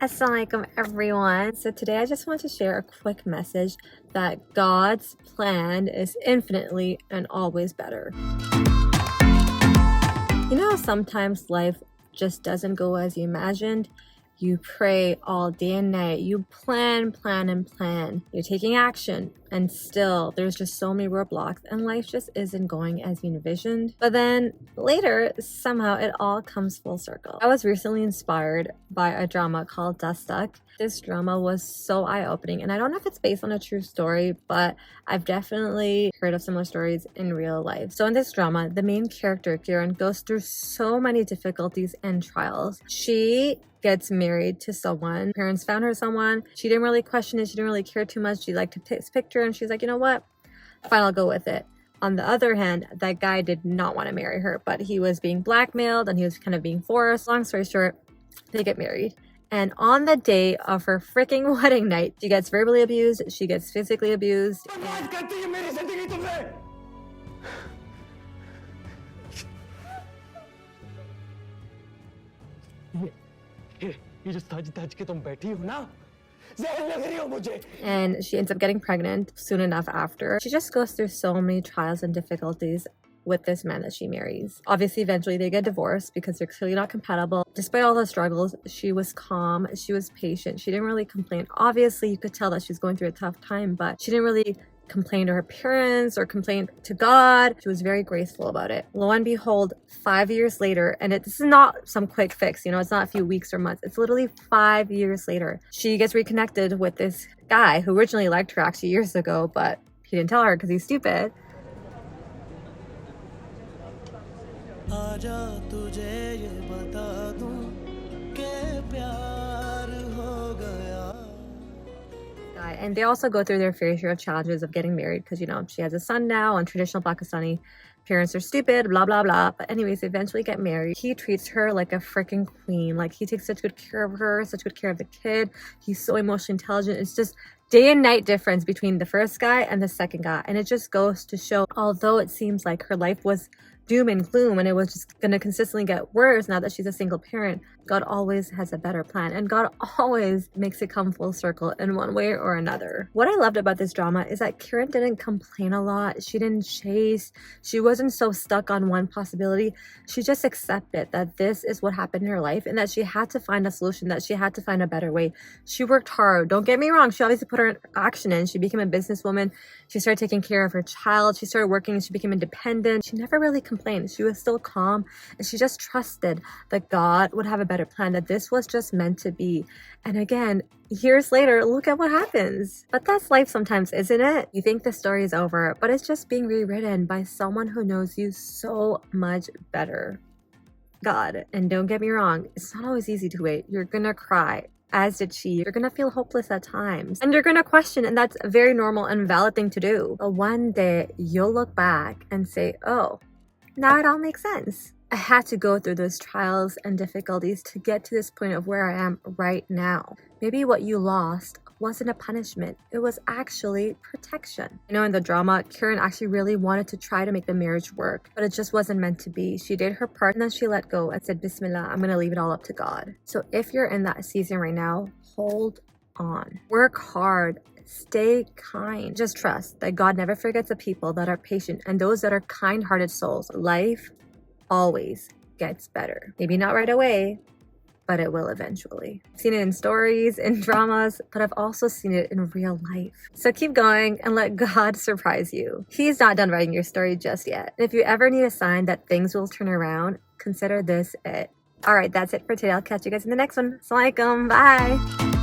Assalamualaikum everyone. So today I just want to share a quick message that God's plan is infinitely and always better. You know, sometimes life just doesn't go as you imagined. You pray all day and night. You plan. You're taking action, and still there's just so many roadblocks, and life just isn't going as you envisioned. But then later, somehow it all comes full circle. I was recently inspired by a drama called Dastak. This drama was so eye-opening, and I don't know if it's based on a true story, but I've definitely heard of similar stories in real life. So in this drama, the main character, Kiran, goes through so many difficulties and trials. She gets married to someone. Parents found her someone. She didn't really question it. She didn't really care too much. She liked his picture, and she's like, you know what? Fine, I'll go with it. On the other hand, that guy did not want to marry her, but he was being blackmailed and he was kind of being forced. Long story short, they get married. And on the day of her freaking wedding night, she gets verbally abused, she gets physically abused. And she ends up getting pregnant soon enough after. She just goes through so many trials and difficulties with this man that she marries. Obviously, eventually they get divorced because they're clearly not compatible. Despite all the struggles, she was calm, she was patient, she didn't really complain. Obviously, you could tell that she's going through a tough time, but she didn't really complain to her parents or complain to God. She was very graceful about it. Lo and behold, 5 years later, and this is not some quick fix, you know, it's not a few weeks or months, it's literally 5 years later, she gets reconnected with this guy who originally liked her actually years ago, but he didn't tell her because he's stupid. And they also go through their fair share of challenges of getting married because, you know, she has a son now and traditional Pakistani parents are stupid, blah, blah, blah. But anyways, they eventually get married. He treats her like a freaking queen. Like, he takes such good care of her, such good care of the kid. He's so emotionally intelligent. It's just day and night difference between the first guy and the second guy. And it just goes to show, although it seems like her life was doom and gloom and it was just going to consistently get worse now that she's a single parent, God always has a better plan, and God always makes it come full circle in one way or another. What I loved about this drama is that Kiran didn't complain a lot. She didn't chase. She wasn't so stuck on one possibility. She just accepted that this is what happened in her life and that she had to find a solution, that she had to find a better way. She worked hard. Don't get me wrong. She obviously put her action in. She became a businesswoman. She started taking care of her child. She started working. She became independent. She never really complained. She was still calm, and she just trusted that God would have a better plan, that this was just meant to be. And again, years later, look at what happens. But that's life sometimes, isn't it? You think the story is over, but it's just being rewritten by someone who knows you so much better, God. And don't get me wrong, it's not always easy to wait. You're gonna cry, as did she. You're gonna feel hopeless at times, and you're gonna question, and that's a very normal and valid thing to do. But one day you'll look back and say, oh, now it all makes sense. I had to go through those trials and difficulties to get to this point of where I am right now. Maybe what you lost wasn't a punishment. It was actually protection. You know, in the drama, Kiran actually really wanted to try to make the marriage work, but it just wasn't meant to be. She did her part and then she let go and said, Bismillah, I'm gonna leave it all up to God. So if you're in that season right now, hold on. Work hard. Stay kind. Just trust that God never forgets the people that are patient and those that are kind-hearted souls. Life always gets better. Maybe not right away, but it will eventually. I've seen it in stories, in dramas, but I've also seen it in real life. So keep going and let God surprise you. He's not done writing your story just yet. And if you ever need a sign that things will turn around, consider this it. All right, that's it for today. I'll catch you guys in the next one. Assalamualaikum. Bye.